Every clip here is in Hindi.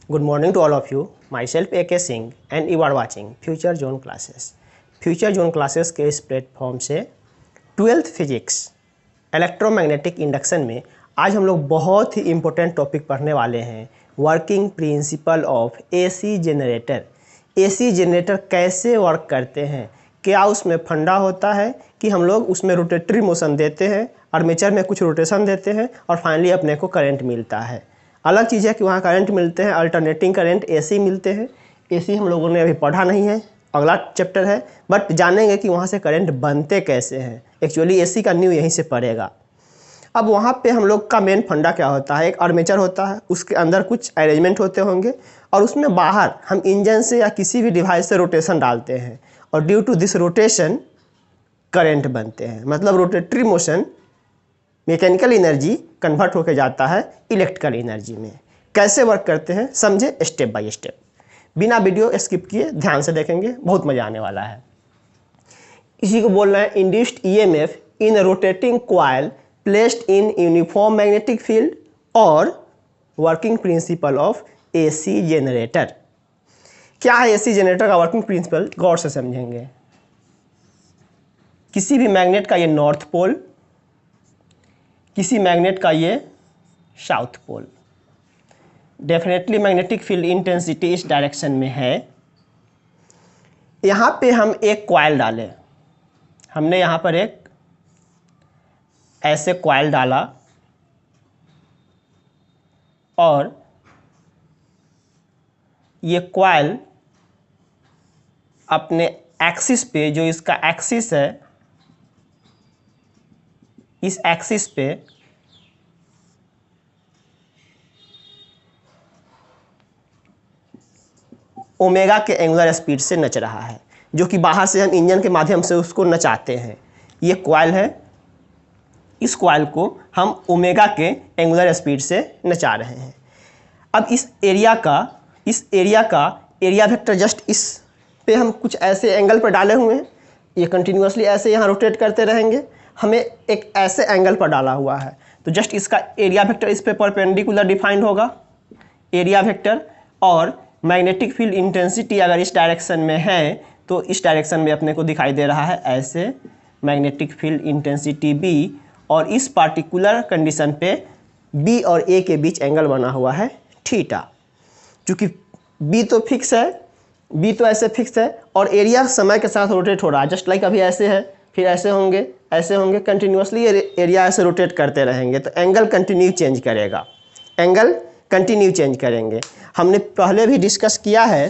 Good morning to all of you. Myself A.K. Singh and you are watching Future Zone Classes. Future Zone Classes के इस प्लेटफॉर्म से 12th फिजिक्स इलेक्ट्रोमैग्नेटिक इंडक्शन में आज हम लोग बहुत ही इम्पोर्टेंट टॉपिक पढ़ने वाले हैं, working principle of AC generator. AC generator कैसे वर्क करते हैं, क्या उसमें फंडा होता है कि हम लोग उसमें रोटेटरी मोशन देते हैं, आर्मेचर में कुछ रोटेशन देते हैं और फाइनली अपने को करंट मिलता है। अलग चीज़ है कि वहाँ करंट मिलते हैं, अल्टरनेटिंग करंट एसी मिलते हैं। एसी हम लोगों ने अभी पढ़ा नहीं है, अगला चैप्टर है, बट जानेंगे कि वहाँ से करंट बनते कैसे हैं। एक्चुअली एसी का न्यू यहीं से पड़ेगा। अब वहाँ पे हम लोग का मेन फंडा क्या होता है, एक आर्मेचर होता है, उसके अंदर कुछ अरेंजमेंट होते होंगे और उसमें बाहर हम इंजन से या किसी भी डिवाइस से रोटेशन डालते हैं और due to this rotation current बनते हैं। मतलब rotatory motion mechanical energy convert होकर जाता है इलेक्ट्रिकल एनर्जी में। कैसे वर्क करते हैं समझे स्टेप बाय स्टेप, बिना वीडियो स्किप किए ध्यान से देखेंगे, बहुत मज़ा आने वाला है। इसी को बोल रहे हैं induced EMF in rotating coil placed in uniform magnetic field और working principle of AC generator. क्या है एसी जनरेटर का वर्किंग प्रिंसिपल, गौर से समझेंगे। किसी भी मैग्नेट का ये नॉर्थ पोल, किसी मैग्नेट का ये south pole, definitely magnetic field intensity इस डायरेक्शन में है। यहाँ पे हम एक कॉइल डालें, हमने यहाँ पर एक ऐसे कॉइल डाला और ये कॉइल अपने एक्सिस पे, जो इसका एक्सिस है, इस एक्सिस पे ओमेगा के एंगुलर स्पीड से नच रहा है, जो कि बाहर से हम इंजन के माध्यम से उसको नचाते हैं। ये कॉइल है, इस कॉइल को हम ओमेगा के एंगुलर स्पीड से नचा रहे हैं। अब इस एरिया का एरिया वेक्टर जस्ट इस पे हम कुछ ऐसे एंगल पर डाले हुए हैं। ये कंटिन्यूसली ऐसे यहाँ रोटेट करते रहेंगे। हमें एक ऐसे एंगल पर डाला हुआ है तो जस्ट इसका एरिया वेक्टर इस पे परपेंडिकुलर डिफाइंड होगा, एरिया वेक्टर। और मैग्नेटिक फील्ड इंटेंसिटी अगर इस डायरेक्शन में है तो इस डायरेक्शन में अपने को दिखाई दे रहा है ऐसे मैग्नेटिक फील्ड इंटेंसिटी बी, और इस पार्टिकुलर कंडीशन पे बी और ए के बीच एंगल बना हुआ है थीटा। चूँकि बी तो फिक्स है, बी तो ऐसे फिक्स है और एरिया समय के साथ रोटेट हो रहा है, जस्ट लाइक अभी ऐसे है, फिर ऐसे होंगे, ऐसे होंगे, कंटिन्यूसली एरिया ऐसे रोटेट करते रहेंगे तो एंगल कंटिन्यू चेंज करेगा, एंगल कंटिन्यू चेंज करेंगे। हमने पहले भी डिस्कस किया है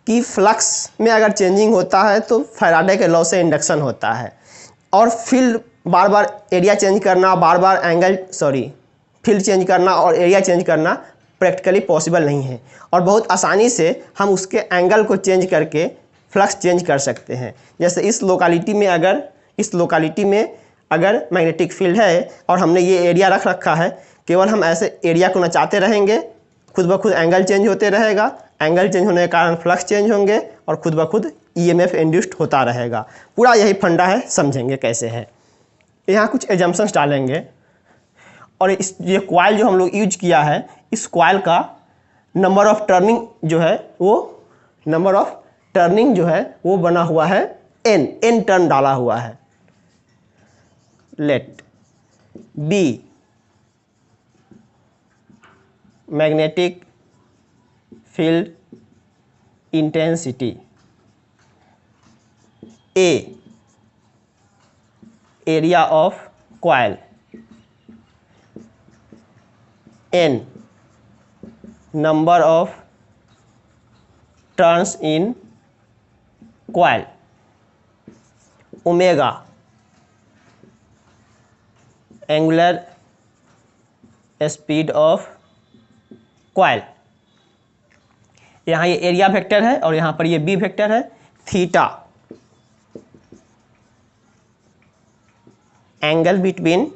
कि फ्लक्स में अगर चेंजिंग होता है तो फैराडे के लॉ से इंडक्शन होता है, और फील्ड बार बार एरिया चेंज करना, बार बार फील्ड चेंज करना और एरिया चेंज करना प्रैक्टिकली पॉसिबल नहीं है, और बहुत आसानी से हम उसके एंगल को चेंज करके फ्लक्स चेंज कर सकते हैं। जैसे इस लोकेलिटी में अगर मैग्नेटिक फील्ड है और हमने ये एरिया रख रखा है, केवल हम ऐसे एरिया को नचाते रहेंगे, खुद ब खुद एंगल चेंज होते रहेगा। एंगल चेंज होने के कारण फ्लक्स चेंज होंगे और खुद ब खुद ईएमएफ इंड्यूस्ड होता रहेगा। पूरा यही फंडा है, समझेंगे कैसे है। यहाँ कुछ एजम्पशंस डालेंगे और ये कॉइल जो हम लोग यूज किया है, इस कॉइल का नंबर ऑफ टर्निंग जो है वो बना हुआ है n टर्न डाला हुआ है। Let B magnetic field intensity, A area of coil, n number of turns in coil, omega angular speed of coil। यहाँ ये एरिया वेक्टर है और यहाँ पर ये बी वेक्टर है। Theta angle between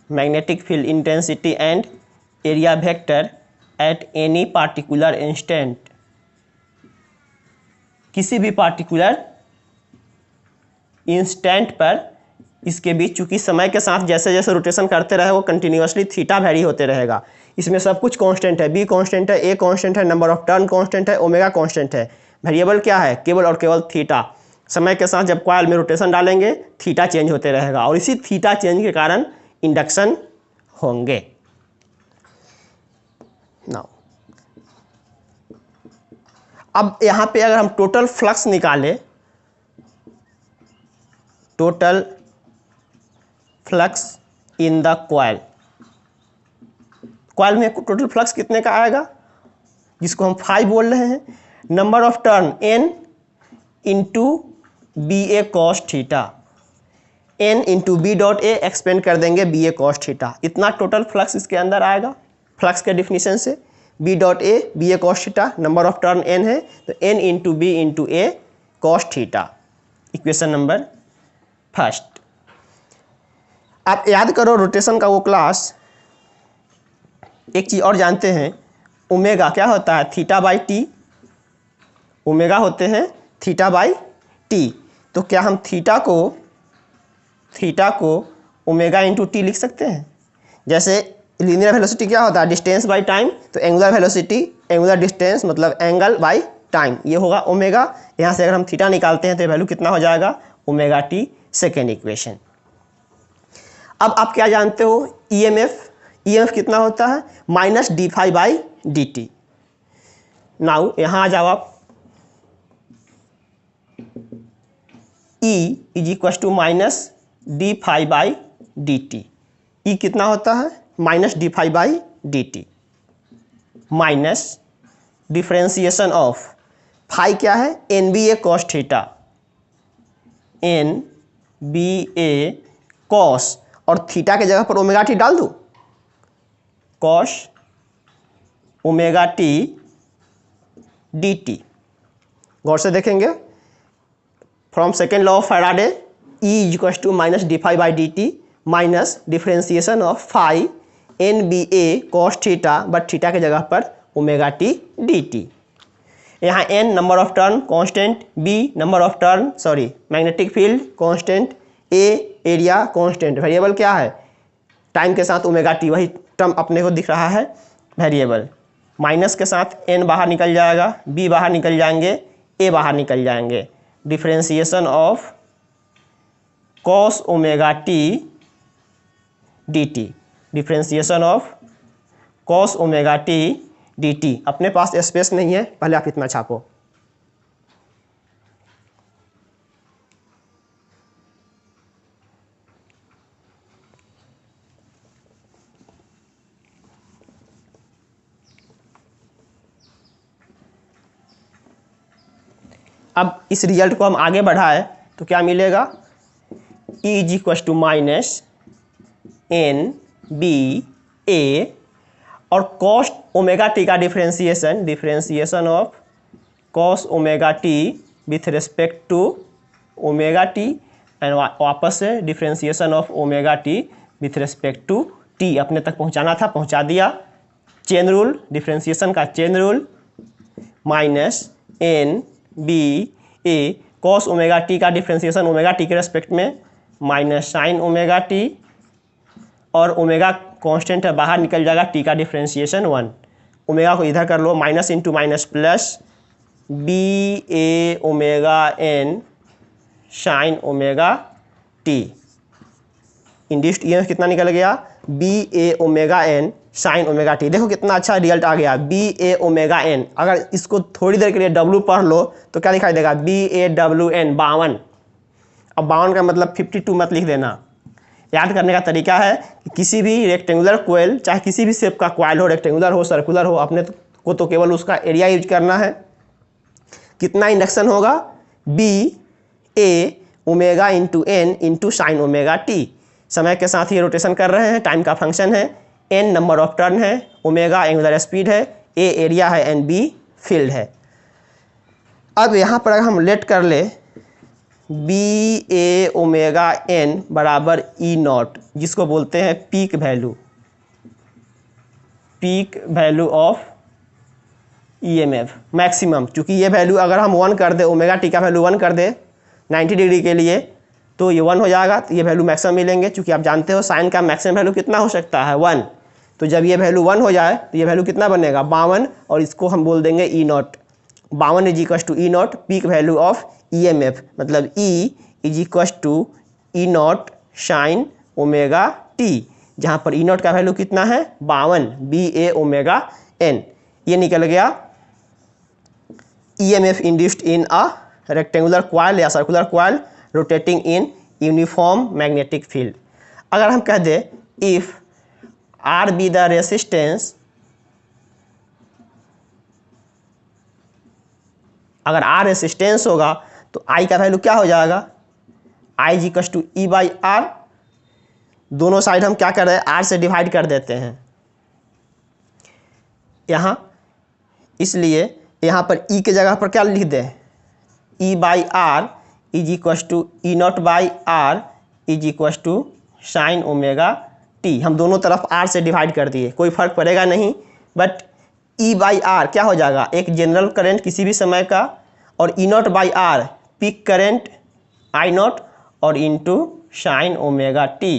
magnetic field intensity and area vector at any particular instant, किसी भी पार्टिकुलर इंस्टेंट पर इसके बीच, चूंकि समय के साथ जैसे जैसे रोटेशन करते रहे वो कंटिन्यूसली थीटा वैरी होते रहेगा। इसमें सब कुछ कांस्टेंट है, बी कांस्टेंट है, ए कांस्टेंट है, नंबर ऑफ टर्न कांस्टेंट है, ओमेगा कांस्टेंट है। वेरिएबल क्या है? केवल और केवल थीटा। समय के साथ जब कॉइल में रोटेशन डालेंगे थीटा चेंज होते रहेगा और इसी थीटा चेंज के कारण इंडक्शन होंगे। नाउ अब यहाँ पे अगर हम टोटल फ्लक्स निकालें, total flux in the coil, coil में टोटल फ्लक्स कितने का आएगा, जिसको हम फाई बोल रहे हैं, number of turn n into B A cos theta, n into B dot A expand कर देंगे बी ए कॉस थीटा, इतना टोटल फ्लक्स इसके अंदर आएगा। फ्लक्स के डिफिनीशन से B dot A B A cos theta, number of turn n है तो n into B into A cos theta, equation number first. आप याद करो रोटेशन का वो क्लास। एक चीज़ और जानते हैं, ओमेगा क्या होता है? थीटा बाई टी, ओमेगा होते हैं थीटा बाई टी। तो क्या हम थीटा को ओमेगा इंटू टी लिख सकते हैं? जैसे लीनियर वेलोसिटी क्या होता है? Distance by time. तो एंगुलर वेलोसिटी, एंगुलर डिस्टेंस मतलब एंगल बाई टाइम, ये होगा ओमेगा। यहाँ से अगर हम थीटा निकालते हैं तो वैल्यू कितना हो जाएगा? Omega T, second equation. अब आप क्या जानते हो? ईएमएफ, ईएमएफ कितना होता है? Minus D phi by D T. Now यहाँ आ जाओ आप, E is equal to minus D phi by D T. E कितना होता है? Minus D phi by D T, minus differentiation of phi क्या है? N B A cos theta, N B A cos, और थीटा के जगह पर ओमेगा टी डाल दूँ, cos omega T D T. गौर से देखेंगे, from second law of Faraday, E is equal to minus D phi by D T minus differentiation of phi N B A cos theta, but theta के जगह पर ओमेगा टी डी टी। यहाँ n number of turn constant, b number of turn magnetic field constant, a area constant. Variable क्या है? टाइम के साथ ओमेगा टी, वही टर्म अपने को दिख रहा है वेरिएबल। माइनस के साथ n बाहर निकल जाएगा, b बाहर निकल जाएंगे, a बाहर निकल जाएंगे। Differentiation of cos omega T D T, differentiation of cos omega T D T. अपने पास स्पेस नहीं है, पहले आप इतना छापो। अब इस रिजल्ट को हम आगे बढ़ाए तो क्या मिलेगा? E is equal to minus N B A, और कॉस ओमेगा टी का differentiation of cos omega T with respect to omega T, and वापस से differentiation of omega T with respect to T. अपने तक पहुंचाना था, पहुंचा दिया। चेन रूल, डिफ्रेंसिएशन का chain rule, minus N B A cos omega T का डिफ्रेंसिएशन ओमेगा टी के रेस्पेक्ट में माइनस साइन ओमेगा टी, और ओमेगा कांस्टेंट है, बाहर निकल जाएगा, टी का डिफ्रेंसिएशन 1। ओमेगा को इधर कर लो, minus into minus plus B A omega N sine omega T. Induced EMF कितना निकल गया? B A omega N sine omega T. देखो कितना अच्छा रिजल्ट आ गया, बी ए ओमेगा एन। अगर इसको थोड़ी देर के लिए डब्लू पढ़ लो तो क्या दिखाई देगा? B A W N, 52। अब 52 का मतलब 52 मत लिख देना। याद करने का तरीका है कि किसी भी रेक्टेंगुलर कोयल, चाहे किसी भी शेप का कोयल हो, रेक्टेंगुलर हो, सर्कुलर हो, अपने को तो केवल उसका एरिया यूज करना है। कितना इंडक्शन होगा? B A omega into N into sine omega T. समय के साथ ये रोटेशन कर रहे हैं, टाइम का फंक्शन है, एन नंबर ऑफ टर्न है, ओमेगा एंगुलर स्पीड है, ए एरिया है, एन बी फील्ड है। अब यहाँ पर अगर हम लेट कर ले बी ए ओमेगा एन बराबर ई नॉट, जिसको बोलते हैं peak value of EMF maximum. चूँकि ये वैल्यू अगर हम 1 कर दे, ओमेगा टी का वैल्यू 1 कर दे 90 डिग्री के लिए, तो ये 1 हो जाएगा, तो ये वैल्यू मैक्सिमम मिलेंगे। चूँकि आप जानते हो साइन का मैक्सिमम वैल्यू कितना हो सकता है 1, तो जब ये वैल्यू 1 हो जाए तो ये वैल्यू कितना बनेगा 52, और इसको हम बोल देंगे E0। 52 is equal to E0 peak value of EMF, मतलब E is equal to E0 sine omega t, जहाँ पर E0 का वैल्यू कितना है 52 BA⍵n। ये निकल गया EMF induced in a rectangular coil या circular coil rotating in uniform magnetic field. अगर हम कह दें if R be the resistance, अगर R रेसिस्टेंस होगा तो I का वैल्यू क्या हो जाएगा I is equal to E/R। दोनों साइड हम क्या कर रहे हैं R से डिवाइड कर देते हैं यहाँ, इसलिए यहाँ पर E के जगह पर क्या लिख दें E/R is equal to E0/R is equal to sine omega t। हम दोनों तरफ R से डिवाइड कर दिए, कोई फर्क पड़ेगा नहीं, बट E/R क्या हो जाएगा एक जनरल करंट किसी भी समय का, और E0/R पीक करंट I0 और इंटू साइन ओमेगा t।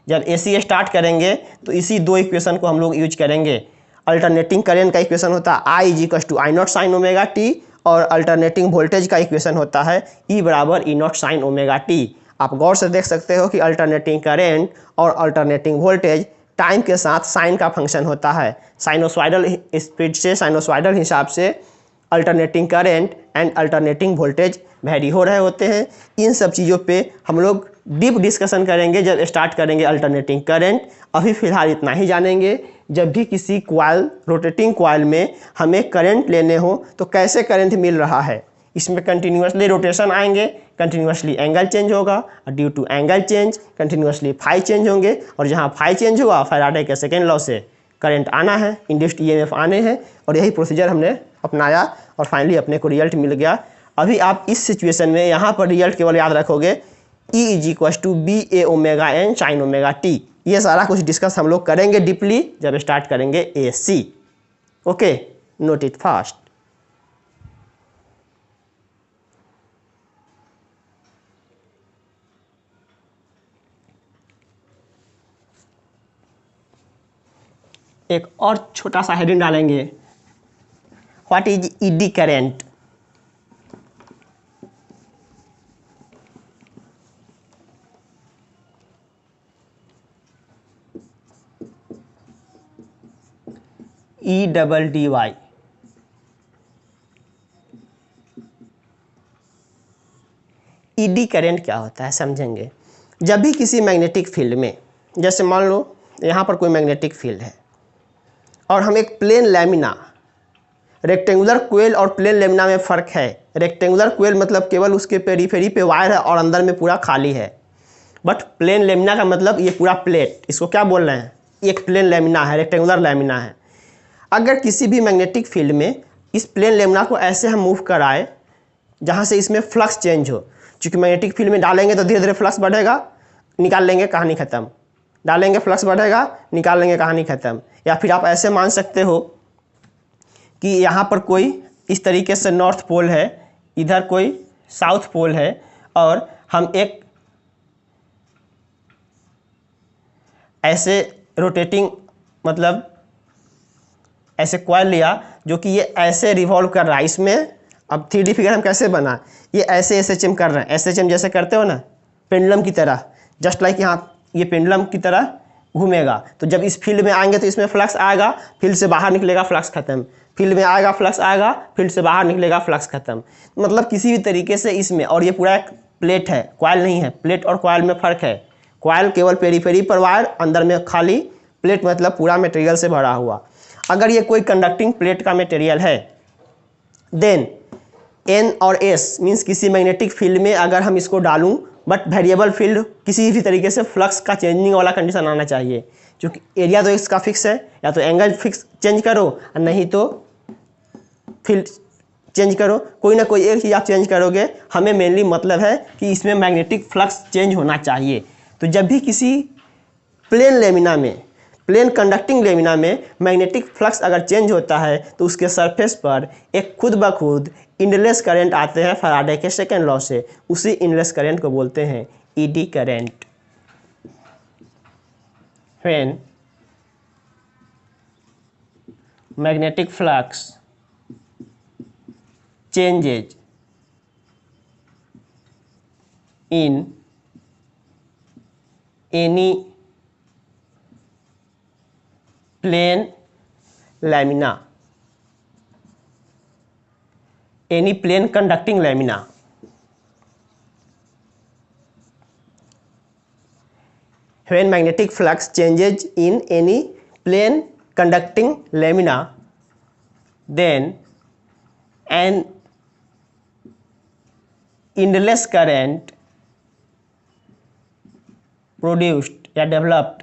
जब AC स्टार्ट करेंगे तो इसी दो इक्वेशन को हम लोग यूज करेंगे। अल्टरनेटिंग करंट का इक्वेशन होता है I is equal to I0 sine omega t, और अल्टरनेटिंग वोल्टेज का इक्वेशन होता है E बराबर E0 साइन ओमेगा t। आप गौर से देख सकते हो कि अल्टरनेटिंग करंट और अल्टरनेटिंग वोल्टेज टाइम के साथ साइन का फंक्शन होता है। साइनोसॉइडल स्पीड से, साइनोसॉइडल हिसाब से alternating current and alternating voltage very हो रहे होते हैं। इन सब चीज़ों पे हम लोग डीप डिस्कशन करेंगे जब स्टार्ट करेंगे अल्टरनेटिंग करंट। अभी फिलहाल इतना ही जानेंगे। जब भी किसी कॉइल, रोटेटिंग कॉइल में हमें करंट लेने हो तो कैसे करंट मिल रहा है, इसमें कंटिन्यूसली रोटेशन आएंगे, कंटिन्यूसली एंगल चेंज होगा, और due to angle change continuously phi change होंगे, और जहाँ फाई चेंज हुआ फैराडे के सेकेंड लॉ से करंट आना है, इंड्यूस्ड EMF आने हैं, और यही प्रोसीजर हमने अपनाया और फाइनली अपने को रिजल्ट मिल गया। अभी आप इस सिचुएशन में यहाँ पर रिजल्ट केवल याद रखोगे E is equal to BA⍵n sine omega t। ये सारा कुछ डिस्कस हम लोग करेंगे डीपली जब स्टार्ट करेंगे AC। Okay, note it fast. एक और छोटा सा हेडिंग डालेंगे, what is ED current. EDDY। ED current क्या होता है समझेंगे। जब भी किसी मैग्नेटिक फील्ड में, जैसे मान लो यहाँ पर कोई मैग्नेटिक फील्ड है और हम एक प्लेन लैमिना, रेक्टेंगुलर कोयल और प्लेन लैमिना में फ़र्क है। रेक्टेंगुलर कोयल मतलब केवल उसके पेरीफेरी पे वायर है और अंदर में पूरा खाली है, बट प्लेन लैमिना का मतलब ये पूरा प्लेट, इसको क्या बोल रहे हैं, एक प्लेन लैमिना है, रेक्टेंगुलर लैमिना है। अगर किसी भी मैग्नेटिक फील्ड में इस प्लेन लैमिना को ऐसे हम मूव कराए जहाँ से इसमें फ्लक्स चेंज हो, क्योंकि मैग्नेटिक फील्ड में डालेंगे तो धीरे धीरे फ्लक्स बढ़ेगा, निकाल लेंगे कहानी ख़त्म, डालेंगे फ्लक्स बढ़ेगा, निकाल लेंगे कहानी ख़त्म। या फिर आप ऐसे मान सकते हो कि यहाँ पर कोई इस तरीके से नॉर्थ पोल है, इधर कोई साउथ पोल है, और हम एक ऐसे रोटेटिंग मतलब ऐसे कॉइल लिया जो कि ये ऐसे रिवॉल्व कर रहा है। इसमें अब 3D फिगर हम कैसे बना, ये ऐसे SHM कर रहे हैं, SHM जैसे करते हो ना पेंडुलम की तरह, जस्ट लाइक यहाँ ये पेंडुलम की तरह घूमेगा। तो जब इस फील्ड में आएंगे तो इसमें फ्लक्स आएगा, फील्ड से बाहर निकलेगा, फ्लक्स खत्म, फील्ड में आएगा, फ्लक्स आएगा, फील्ड से बाहर निकलेगा, फ्लक्स खत्म। मतलब किसी भी तरीके से इसमें, और ये पूरा एक प्लेट है, कॉइल नहीं है। प्लेट और कॉइल में फ़र्क है, कॉइल केवल पेरीफेरी पर वायर, अंदर में खाली, प्लेट मतलब पूरा मटेरियल से भरा हुआ। अगर ये कोई कंडक्टिंग प्लेट का मटेरियल है, देन N और S मीन्स किसी मैग्नेटिक फील्ड में अगर हम इसको डालूं, बट वेरिएबल फील्ड, किसी भी तरीके से फ्लक्स का चेंजिंग वाला कंडीशन आना चाहिए, क्योंकि एरिया तो इसका फिक्स है, या तो एंगल फिक्स चेंज करो और नहीं तो फील्ड चेंज करो, कोई ना कोई एक चीज़ आप चेंज करोगे। हमें मेनली मतलब है कि इसमें मैग्नेटिक फ्लक्स चेंज होना चाहिए। तो जब भी किसी प्लेन लेमिना में, प्लेन कंडक्टिंग लेमिना में मैग्नेटिक फ्लक्स अगर चेंज होता है तो उसके सरफेस पर एक खुद ब खुद इंडलेस करंट आते हैं फैराडे के सेकेंड लॉ से। उसी इंडलेस करंट को बोलते हैं ED current. When magnetic flux changes in any plane lamina, any plane conducting lamina, when magnetic flux changes in any plane conducting lamina, then an endless current produced या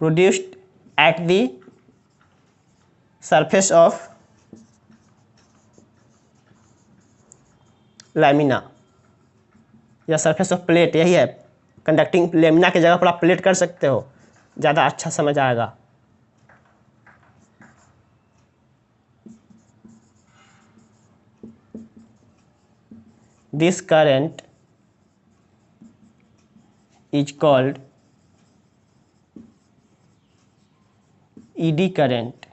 produced at the surface of lamina या सरफेस ऑफ प्लेट, यही है कंडक्टिंग लेमिना की जगह पर आप प्लेट कर सकते हो, ज़्यादा अच्छा समझ आएगा। This current is called eddy current.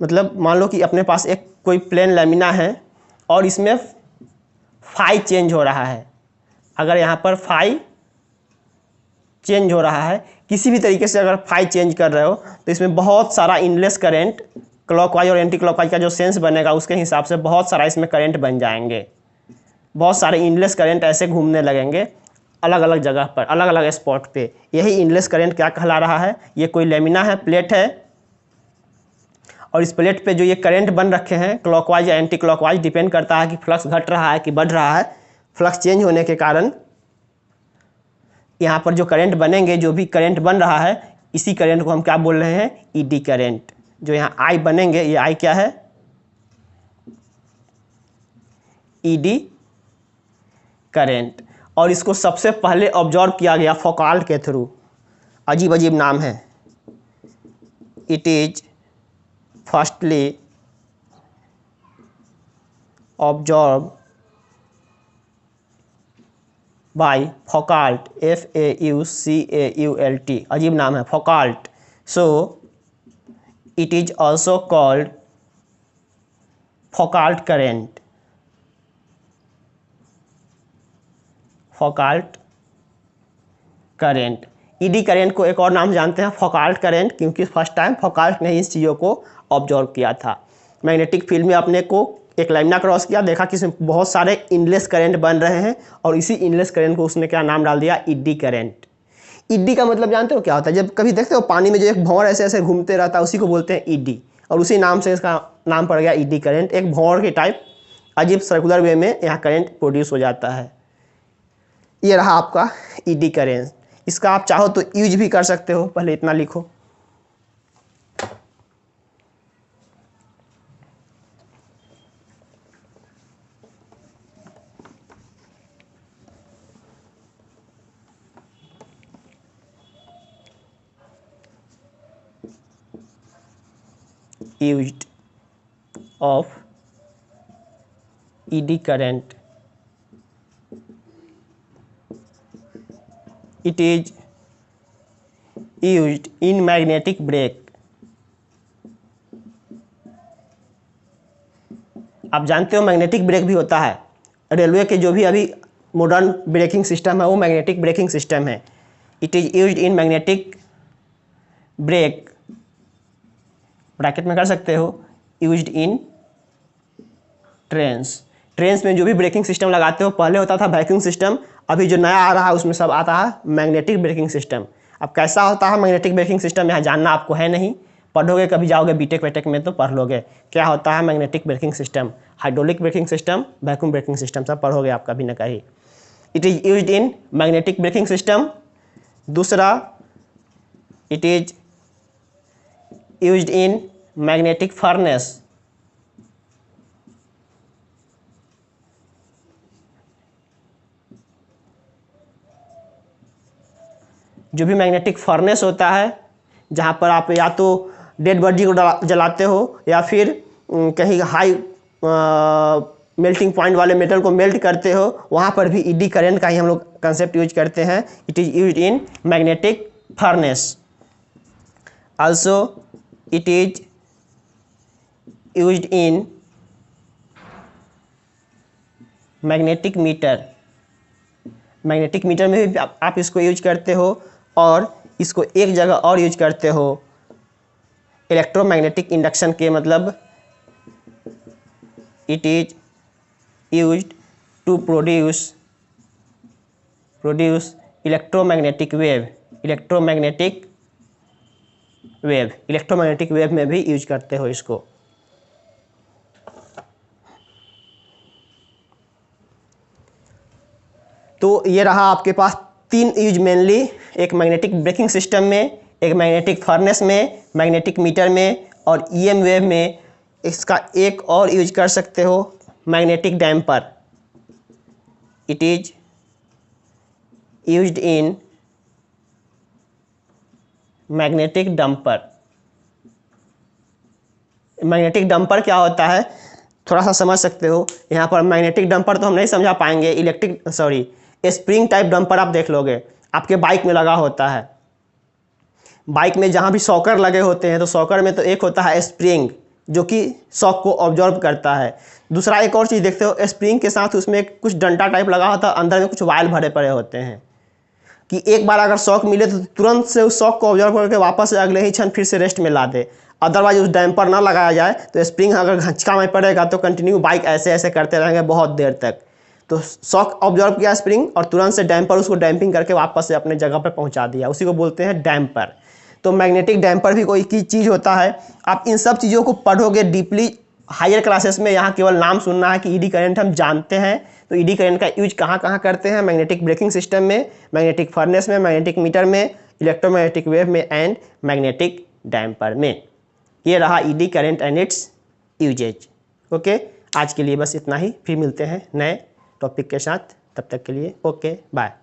मतलब मान लो कि अपने पास एक कोई प्लेन लैमिना है और इसमें फाई चेंज हो रहा है। अगर यहाँ पर फाई चेंज हो रहा है, किसी भी तरीके से अगर फाई चेंज कर रहे हो तो इसमें बहुत सारा इनलेस करंट, क्लॉकवाइज और एंटी क्लॉकवाइज का जो सेंस बनेगा उसके हिसाब से बहुत सारा इसमें करंट बन जाएंगे। बहुत सारे इनलेस करंट ऐसे घूमने लगेंगे अलग अलग जगह पर, अलग अलग स्पॉट पे। यही इनलेस करंट क्या कहला रहा है? ये कोई लेमिना है, प्लेट है, और इस प्लेट पे जो ये करंट बन रखे हैं क्लॉकवाइज या एंटी क्लॉकवाइज, डिपेंड करता है कि फ्लक्स घट रहा है कि बढ़ रहा है। फ्लक्स चेंज होने के कारण यहाँ पर जो करंट बनेंगे, जो भी करंट बन रहा है, इसी करंट को हम क्या बोल रहे हैं? Eddy current. जो यहाँ आई बनेंगे, ये आई क्या है? Eddy current. और इसको सबसे पहले ऑब्जर्व किया गया फौकाल्ट के थ्रू। अजीब अजीब नाम है। It is firstly observe by Foucault, FAUCAULT। अजीब नाम है, Foucault. So it is also called Foucault current. Foucault current. Eddy current को एक और नाम जानते हैं, फौकाल्ट करेंट, क्योंकि फर्स्ट टाइम फौकाल्ट ने इस चीज़ों को ऑब्जर्व किया था। मैग्नेटिक फील्ड में अपने को एक लाइना क्रॉस किया, देखा कि इसमें बहुत सारे इनलेस करंट बन रहे हैं, और इसी इनलेस करंट को उसने क्या नाम डाल दिया? Eddy current. ईडी का मतलब जानते हो क्या होता है? जब कभी देखते हो पानी में जो एक भंवर ऐसे ऐसे घूमते रहता है, उसी को बोलते हैं ईडी, और उसी नाम से इसका नाम पड़ गया ईडी करंट। एक भंवर के टाइप अजीब सर्कुलर वे में यहाँ करंट प्रोड्यूस हो जाता है। ये रहा आपका ईडी करंट। इसका आप चाहो तो यूज भी कर सकते हो, पहले इतना लिखो। Used of ED current. It is used in magnetic brake. आप जानते हो मैग्नेटिक ब्रेक भी होता है। रेलवे के जो भी अभी मॉडर्न ब्रेकिंग सिस्टम है वो मैग्नेटिक ब्रेकिंग सिस्टम है। It is used in magnetic brake, bracket में कर सकते हो, यूज्ड इन ट्रेन्स। ट्रेन्स में जो भी ब्रेकिंग सिस्टम लगाते हो, पहले होता था वैक्यूम सिस्टम, अभी जो नया आ रहा है उसमें सब आता है मैग्नेटिक ब्रेकिंग सिस्टम। अब कैसा होता है मैग्नेटिक ब्रेकिंग सिस्टम, यहाँ जानना आपको है नहीं, पढ़ोगे कभी जाओगे बीटेक वेटेक में तो पढ़ लोगे क्या होता है magnetic braking system. Hydraulic braking system, vacuum braking system सब पढ़ोगे आप कभी ना कहीं। It is used in magnetic braking system. दूसरा, it is used in magnetic furnace. जो भी मैग्नेटिक फर्नेस होता है, जहाँ पर आप या तो डेड बॉडी को जलाते हो या फिर कहीं हाई मेल्टिंग पॉइंट वाले मेटल को मेल्ट करते हो, वहाँ पर भी ईडी करंट का ही हम लोग कंसेप्ट यूज करते हैं. It is use in magnetic furnace. Also it is use in magnetic meter. Magnetic meter में भी आप इसको यूज करते हो, और इसको एक जगह और यूज करते हो इलेक्ट्रोमैग्नेटिक इंडक्शन के, मतलब it is used to produce electromagnetic wave. Electromagnetic wave में भी यूज करते हो इसको. तो ये रहा आपके पास 3 यूज मेनली, एक मैग्नेटिक ब्रेकिंग सिस्टम में, एक मैग्नेटिक फर्नेस में, मैग्नेटिक मीटर में, और ईएम वेव में. इसका एक और यूज कर सकते हो, magnetic damper. It is used in magnetic dumper. Magnetic dumper क्या होता है थोड़ा सा समझ सकते हो. यहाँ पर मैग्नेटिक डंपर तो हम नहीं समझा पाएंगे. स्प्रिंग टाइप डंपर आप देख लोगे, आपके बाइक में लगा होता है. बाइक में जहाँ भी शॉकर लगे होते हैं, तो शॉकर में तो एक होता है स्प्रिंग, जो कि शॉक को ऑब्जॉर्व करता है. दूसरा एक और चीज़ देखते हो, स्प्रिंग के साथ उसमें कुछ डंटा टाइप लगा होता है, अंदर में कुछ वायल भरे पड़े होते हैं, कि एक बार अगर शॉक मिले तो तुरंत से उस शॉक को ऑब्जर्व करके वापस से अगले ही क्षण फिर से रेस्ट में ला दे. अदरवाइज उस डैम्पर ना लगाया जाए तो स्प्रिंग अगर घचका में पड़ेगा तो कंटिन्यू बाइक ऐसे ऐसे करते रहेंगे बहुत देर तक. तो शॉक ऑब्जर्व किया स्प्रिंग, और तुरंत से डैम्पर उसको डैम्पिंग करके वापस से अपने जगह पर पहुंचा दिया, उसी को बोलते हैं डैम्पर. तो मैग्नेटिक डैम्पर भी कोई चीज़ होता है. आप इन सब चीज़ों को पढ़ोगे डीपली हायर क्लासेस में. यहाँ केवल नाम सुनना है कि ईडी करंट हम जानते हैं. तो ईडी करंट का यूज कहाँ कहाँ करते हैं? मैग्नेटिक ब्रेकिंग सिस्टम में, मैग्नेटिक फर्नेस में, मैग्नेटिक मीटर में, इलेक्ट्रोमैग्नेटिक वेव में, एंड मैग्नेटिक डैम्पर में. ये रहा eddy current and its usages. Okay, आज के लिए बस इतना ही. फिर मिलते हैं नए टॉपिक के साथ. तब तक के लिए ओके, बाय.